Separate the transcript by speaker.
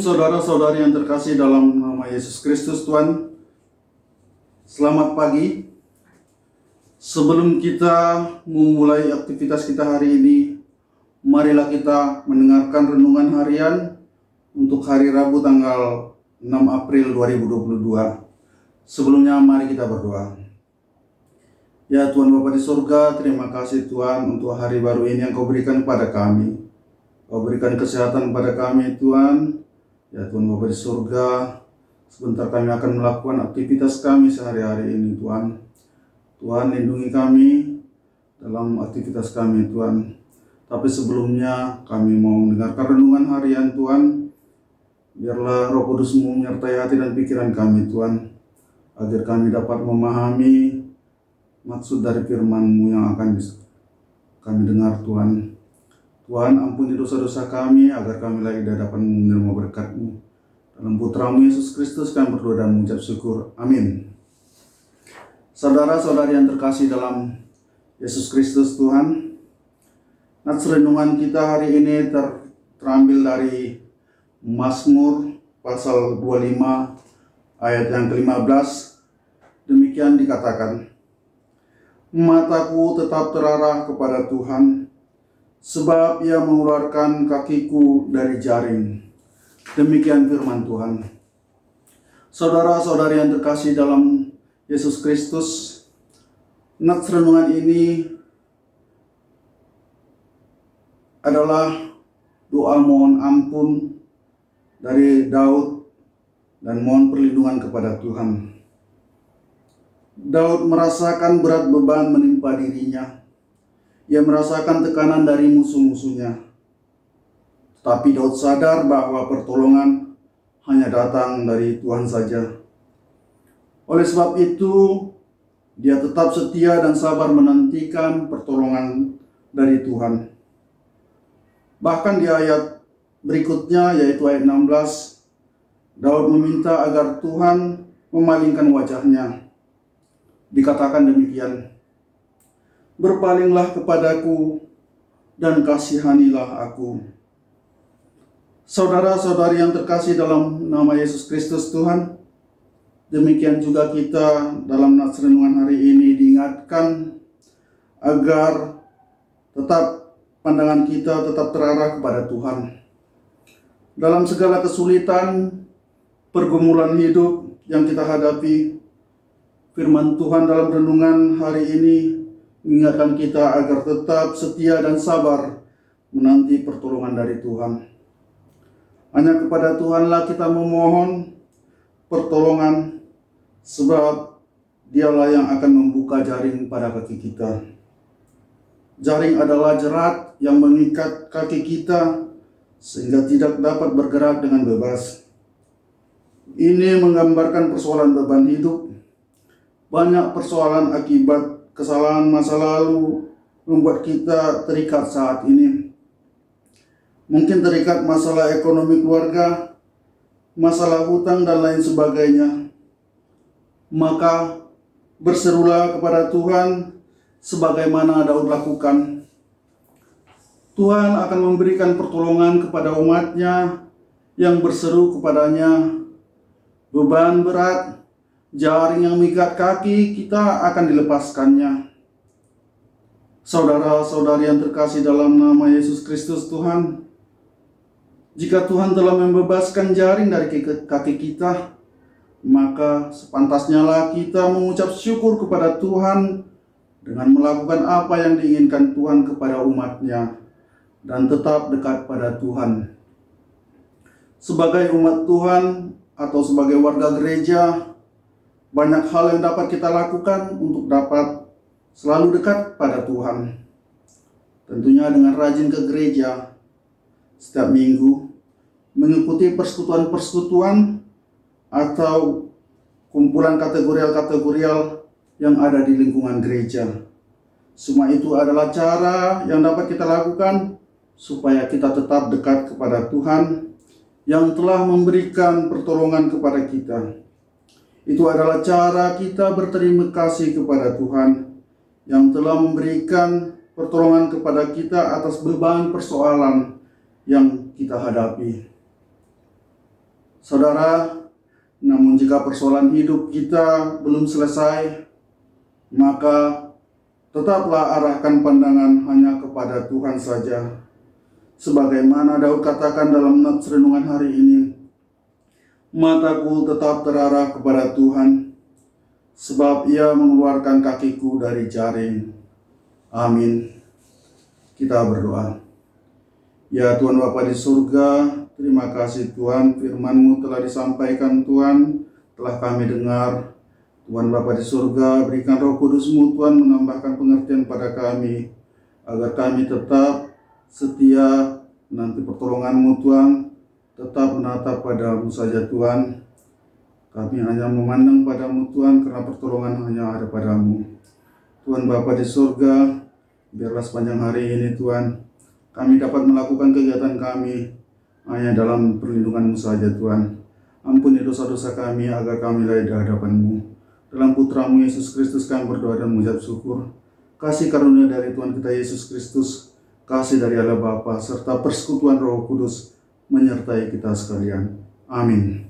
Speaker 1: saudara-saudari yang terkasih dalam nama Yesus Kristus Tuhan. Selamat pagi. Sebelum kita memulai aktivitas kita hari ini, marilah kita mendengarkan renungan harian untuk hari Rabu tanggal 6 April 2022. Sebelumnya mari kita berdoa. Ya Tuhan Bapa di surga, terima kasih Tuhan untuk hari baru ini yang Kau berikan kepada kami. Kau berikan kesehatan kepada kami Tuhan. Ya Tuhan Bapa di surga, sebentar kami akan melakukan aktivitas kami sehari-hari ini Tuhan. Tuhan lindungi kami dalam aktivitas kami Tuhan. Tapi sebelumnya kami mau mendengarkan renungan harian Tuhan. Biarlah Roh Kudus-Mu menyertai hati dan pikiran kami Tuhan, agar kami dapat memahami maksud dari firman-Mu yang akan kami dengar Tuhan. Tuhan, ampuni dosa-dosa kami agar kami lagi dapat menerima berkat-Mu. Dalam Putra-Mu Yesus Kristus kami berdoa dan mengucap syukur. Amin. Saudara-saudari yang terkasih dalam Yesus Kristus Tuhan, nats renungan kita hari ini terambil dari Mazmur pasal 25 ayat yang ke-15. Demikian dikatakan, mataku tetap terarah kepada Tuhan, sebab Ia mengeluarkan kakiku dari jaring. Demikian firman Tuhan. Saudara-saudari yang terkasih dalam Yesus Kristus, nats renungan ini adalah doa mohon ampun dari Daud dan mohon perlindungan kepada Tuhan. Daud merasakan berat beban menimpa dirinya. Ia merasakan tekanan dari musuh-musuhnya. Tapi Daud sadar bahwa pertolongan hanya datang dari Tuhan saja. Oleh sebab itu, dia tetap setia dan sabar menantikan pertolongan dari Tuhan. Bahkan di ayat berikutnya, yaitu ayat 16, Daud meminta agar Tuhan memalingkan wajahnya. Dikatakan demikian, berpalinglah kepadaku dan kasihanilah aku. Saudara-saudari yang terkasih dalam nama Yesus Kristus Tuhan, demikian juga kita dalam nats renungan hari ini diingatkan agar tetap pandangan kita tetap terarah kepada Tuhan. Dalam segala kesulitan, pergumulan hidup yang kita hadapi, firman Tuhan dalam renungan hari ini mengingatkan kita agar tetap setia dan sabar menanti pertolongan dari Tuhan. Hanya kepada Tuhanlah kita memohon pertolongan, sebab Dialah yang akan membuka jaring pada kaki kita. Jaring adalah jerat yang mengikat kaki kita sehingga tidak dapat bergerak dengan bebas. Ini menggambarkan persoalan beban hidup. Banyak persoalan akibat kesalahan masa lalu membuat kita terikat saat ini. Mungkin terikat masalah ekonomi keluarga, masalah hutang dan lain sebagainya. Maka berserulah kepada Tuhan sebagaimana Daud lakukan. Tuhan akan memberikan pertolongan kepada umat-Nya yang berseru kepadanya. Beban berat, jaring yang mengikat kaki kita akan dilepaskannya. Saudara-saudari yang terkasih dalam nama Yesus Kristus Tuhan, jika Tuhan telah membebaskan jaring dari kaki kita, maka sepantasnya lah kita mengucap syukur kepada Tuhan dengan melakukan apa yang diinginkan Tuhan kepada umat-Nya dan tetap dekat pada Tuhan. Sebagai umat Tuhan atau sebagai warga gereja, banyak hal yang dapat kita lakukan untuk dapat selalu dekat pada Tuhan. Tentunya dengan rajin ke gereja setiap minggu, mengikuti persekutuan-persekutuan atau kumpulan kategorial-kategorial yang ada di lingkungan gereja. Semua itu adalah cara yang dapat kita lakukan supaya kita tetap dekat kepada Tuhan yang telah memberikan pertolongan kepada kita. Itu adalah cara kita berterima kasih kepada Tuhan yang telah memberikan pertolongan kepada kita atas beban persoalan yang kita hadapi. Saudara, namun jika persoalan hidup kita belum selesai, maka tetaplah arahkan pandangan hanya kepada Tuhan saja. Sebagaimana Daud katakan dalam nats renungan hari ini, mataku tetap terarah kepada Tuhan, sebab Ia mengeluarkan kakiku dari jaring. Amin. Kita berdoa. Ya Tuhan Bapa di surga, terima kasih Tuhan, firman-Mu telah disampaikan Tuhan, telah kami dengar. Tuhan Bapa di surga, berikan Roh Kudus-Mu Tuhan, menambahkan pengertian pada kami, agar kami tetap setia nanti pertolongan-Mu Tuhan, tetap menatap pada-Mu saja Tuhan. Kami hanya memandang pada-Mu Tuhan, karena pertolongan hanya ada pada-Mu. Tuhan Bapa di surga, biarlah sepanjang hari ini Tuhan, kami dapat melakukan kegiatan kami hanya dalam perlindungan-Mu saja Tuhan. Ampuni dosa-dosa kami agar kami layak di hadapan-Mu. Dalam Putra-Mu Yesus Kristus kami berdoa dan mengucap syukur. Kasih karunia dari Tuhan kita Yesus Kristus, kasih dari Allah Bapa, serta persekutuan Roh Kudus menyertai kita sekalian. Amin.